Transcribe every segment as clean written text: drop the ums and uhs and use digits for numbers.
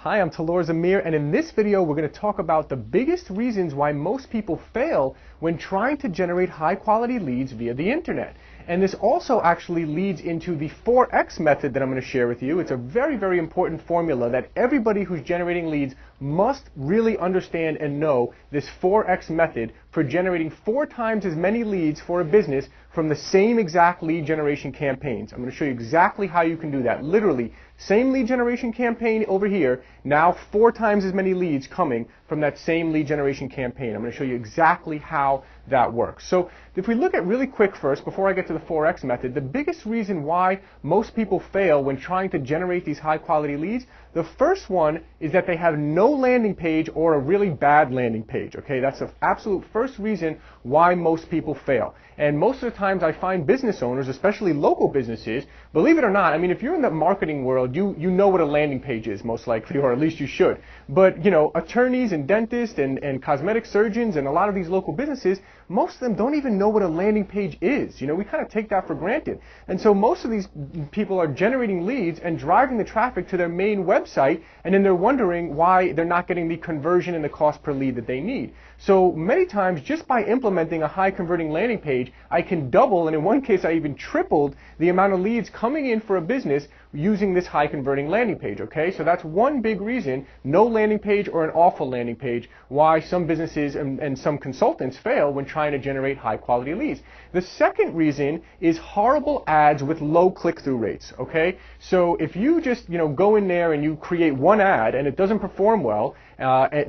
Hi, I'm Talor Zamir, and in this video we're going to talk about the biggest reasons why most people fail when trying to generate high-quality leads via the internet. And this also actually leads into the 4X method that I'm going to share with you. It's a very, very important formula that everybody who's generating leads must really understand and know, this 4X method for generating 4 times as many leads for a business from the same exact lead generation campaigns. I'm going to show you exactly how you can do that. Literally, same lead generation campaign over here, now 4 times as many leads coming from that same lead generation campaign. I'm going to show you exactly how that works. So if we look at really quick first, before I get to the 4X method, the biggest reason why most people fail when trying to generate these high quality leads, the first one is that they have no landing page or a really bad landing page. Okay, that's the absolute first reason why most people fail. And most of the times I find business owners, especially local businesses, believe it or not, I mean, if you're in the marketing world, you know what a landing page is most likely, or at least you should. But, you know, attorneys and dentists and cosmetic surgeons and a lot of these local businesses, most of them don't even know what a landing page is. You know, we kind of take that for granted. And so most of these people are generating leads and driving the traffic to their main website, and then they're wondering why they're not getting the conversion and the cost per lead that they need. So many times, just by implementing a high converting landing page, I can double, and in one case I even tripled, the amount of leads coming in for a business using this high converting landing page. Okay, so that's one big reason, no landing page or an awful landing page, why some businesses and some consultants fail when trying to generate high quality leads. The second reason is horrible ads with low click-through rates. Okay, so if you just go in there and you create one ad and it doesn't perform well,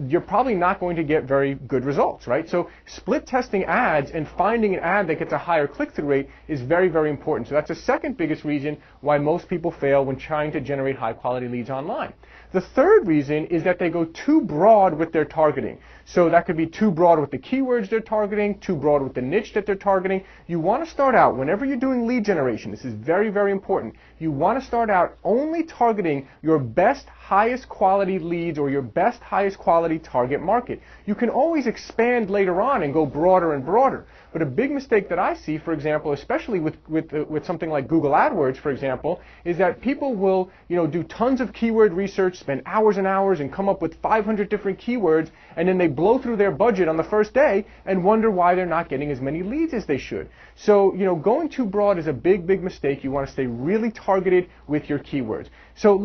you're probably not going to get very good results, right? So split testing ads and finding an ad that gets a higher click-through rate is very, very important. So that's the second biggest reason why most people fail when trying to generate high quality leads online. The third reason is that they go too broad with their targeting. So that could be too broad with the keywords they're targeting, too broad with the niche that they're targeting. You want to start out, whenever you're doing lead generation, this is very, very important, you want to start out only targeting your best, highest quality leads or your best, highest quality target market. You can always expand later on and go broader and broader. But a big mistake that I see, for example, especially with something like Google AdWords, for example, is that people will do tons of keyword research, spend hours and hours, and come up with 500 different keywords, and then they blow through their budget on the first day and wonder why they're not getting as many leads as they should. So going too broad is a big, big mistake. You want to stay really targeted with your keywords. So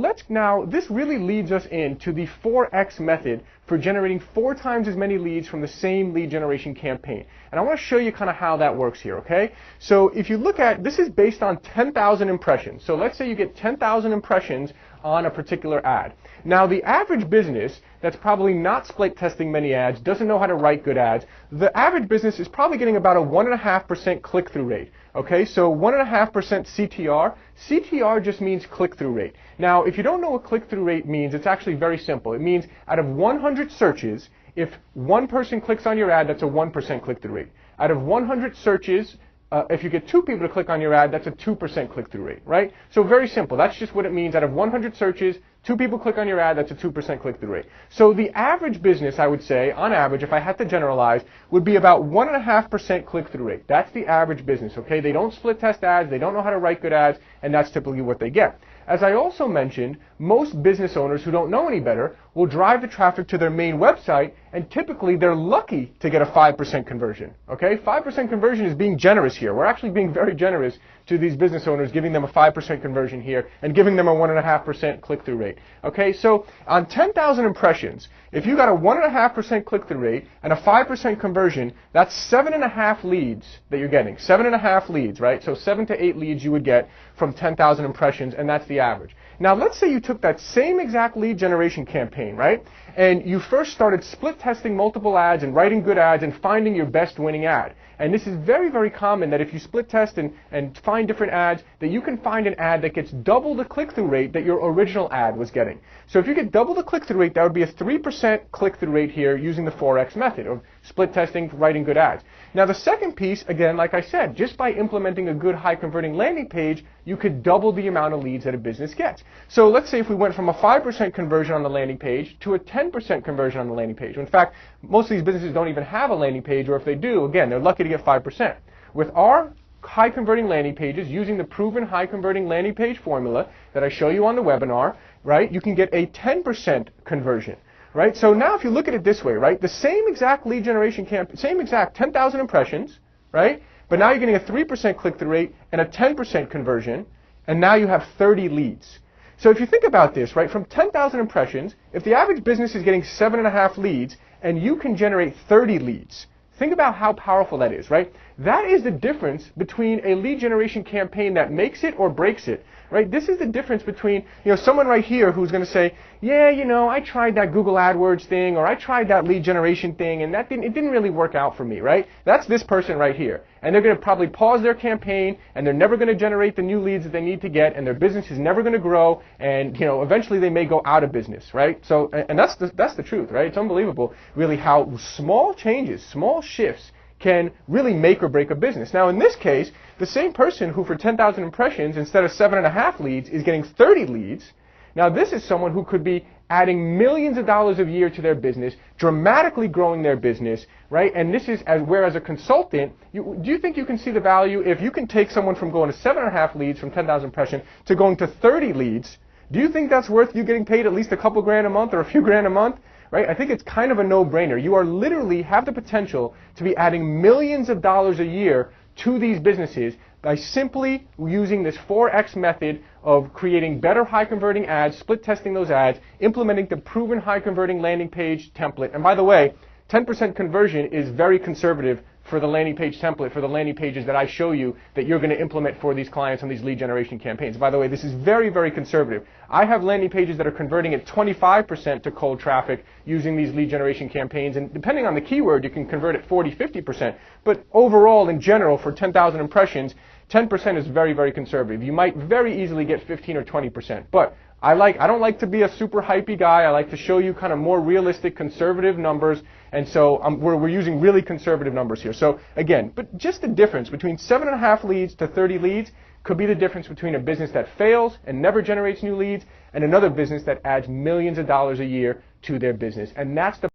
this really leads us into the 4X method for generating 4 times as many leads from the same lead generation campaign. And I want to show you kind of how that works here, okay? So if you look at, this is based on 10,000 impressions. So let's say you get 10,000 impressions on a particular ad. Now the average business that's probably not split testing many ads, doesn't know how to write good ads, the average business is probably getting about a 1.5% click-through rate. Okay, so 1.5% CTR. CTR just means click-through rate. Now, if you don't know what click-through rate means, it's actually very simple. It means out of 100 searches, if one person clicks on your ad, that's a 1% click-through rate. Out of 100 searches, if you get 2 people to click on your ad, that's a 2% click-through rate, right? So very simple. That's just what it means. Out of 100 searches, 2 people click on your ad, that's a 2% click-through rate. So the average business, I would say, on average, if I had to generalize, would be about 1.5% click-through rate. That's the average business, okay? They don't split test ads, they don't know how to write good ads, and that's typically what they get. As I also mentioned, most business owners who don't know any better will drive the traffic to their main website, and typically they're lucky to get a 5% conversion. Okay, 5% conversion is being generous here. We're actually being very generous to these business owners, giving them a 5% conversion here and giving them a 1.5% click-through rate. Okay, so on 10,000 impressions, if you got a 1.5% click-through rate and a 5% conversion, that's 7.5 leads that you're getting. 7.5 leads, right? So 7 to 8 leads you would get from 10,000 impressions, and that's the average. Now, let's say you took that same exact lead generation campaign, right? And you first started split testing multiple ads and writing good ads and finding your best winning ad. And this is very, very common that if you split test and find different ads, that you can find an ad that gets double the click-through rate that your original ad was getting. So if you get double the click-through rate, that would be a 3% click-through rate here using the 4X method of split testing, writing good ads. Now the second piece, again, like I said, just by implementing a good high converting landing page, you could double the amount of leads that a business gets. So let's say if we went from a 5% conversion on the landing page to a 10% conversion on the landing page. In fact, most of these businesses don't even have a landing page, or if they do, again, they're lucky to get 5%. With our high converting landing pages using the proven high converting landing page formula that I show you on the webinar, right, you can get a 10% conversion, right? So now if you look at it this way, right, the same exact lead generation same exact 10,000 impressions, right, but now you're getting a 3% click-through rate and a 10% conversion, and now you have 30 leads. So if you think about this, right, from 10,000 impressions, if the average business is getting 7.5 leads and you can generate 30 leads, think about how powerful that is, right? That is the difference between a lead generation campaign that makes it or breaks it, right? This is the difference between, someone right here who's going to say, yeah, I tried that Google AdWords thing, or I tried that lead generation thing, and it didn't really work out for me, right? That's this person right here. And they're going to probably pause their campaign, and they're never going to generate the new leads that they need to get, and their business is never going to grow, and, eventually they may go out of business, right? So, and that's the truth, right? It's unbelievable, really, how small changes, small shifts can really make or break a business. Now, in this case, the same person who for 10,000 impressions, instead of 7.5 leads, is getting 30 leads. Now, this is someone who could be adding millions of dollars a year to their business, dramatically growing their business, right? And this is where as a consultant, do you think you can see the value if you can take someone from going to 7.5 leads from 10,000 impressions to going to 30 leads? Do you think that's worth you getting paid at least a couple grand a month or a few grand a month? Right? I think it's kind of a no-brainer. You are literally have the potential to be adding millions of dollars a year to these businesses by simply using this 4X method of creating better high-converting ads, split testing those ads, implementing the proven high-converting landing page template. And by the way, 10% conversion is very conservative for the landing page template, for the landing pages that I show you that you're going to implement for these clients on these lead generation campaigns. By the way, this is very, very conservative. I have landing pages that are converting at 25% to cold traffic using these lead generation campaigns, and depending on the keyword, you can convert at 40, 50%. But overall, in general, for 10,000 impressions, 10% is very, very conservative. You might very easily get 15 or 20%. But I don't like to be a super hypey guy. I like to show you kind of more realistic, conservative numbers. And so we're using really conservative numbers here. So again, but just the difference between 7.5 leads to 30 leads could be the difference between a business that fails and never generates new leads and another business that adds millions of dollars a year to their business. And that's the